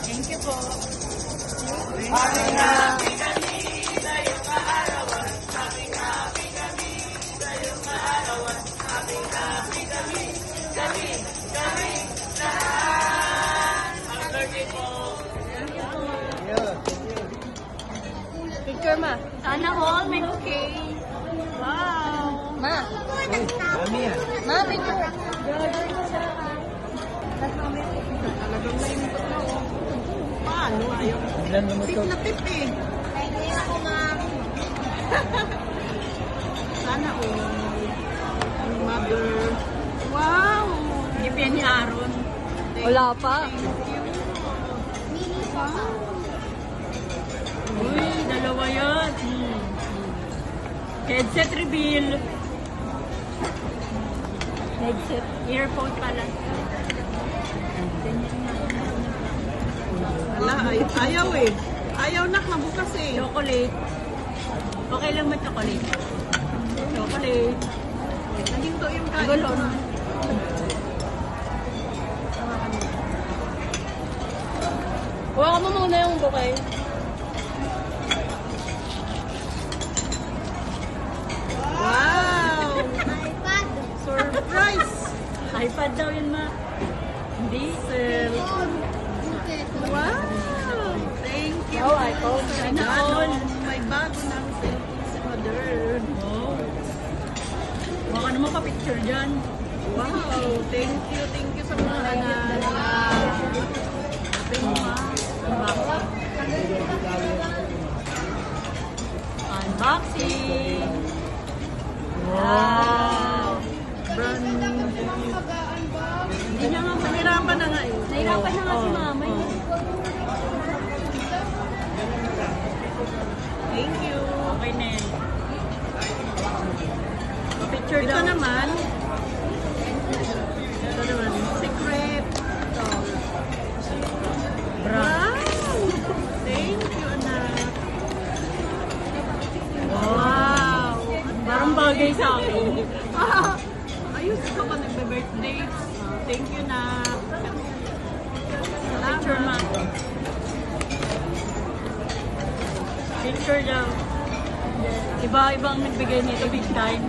Thank you po. Picture ma. Sana all may okay. Wow. Ma. Mami yan. Ma, picture. Paano? Ayaw. Ilan naman Tip ito? na tip eh. Hindi ako ma. Sana all. Ang mother. Wow. Hindi pa yan ni Aaron. Wala pa. Wow. Uy, dalawa yan. Headset reveal. Headset. Earphone pala. Wala, ayaw eh. Ayaw nak, mabukas eh. Chocolate. Okay lang ba chocolate? Chocolate. Nandito yung kain. Galon. Huwag mo muna yung bouquet. Wow! iPad. Surprise! iPad daw yun ma. Diesel. Wow! Thank you. Oh, iPhone. Sana all. May bago ng cellphone si Mother. Oh. Baka naman pa-picture dyan. Wow! Thank you sa mga anak. Unboxing. Wow. Brand Hindi na nga Nahirapan na nga eh. Nahirapan na nga si mama. eh. Thank you. Okay na yan. Picture Ito daw. naman. Ito naman. Secret. Ito. Bra. Wow! Thank you, anak. Wow! Parang bagay sa akin. Ayos ka pa nagbe-birthday. Thank you, na. Picture ma. Picture daw. Iba-ibang nagbigay nito big time.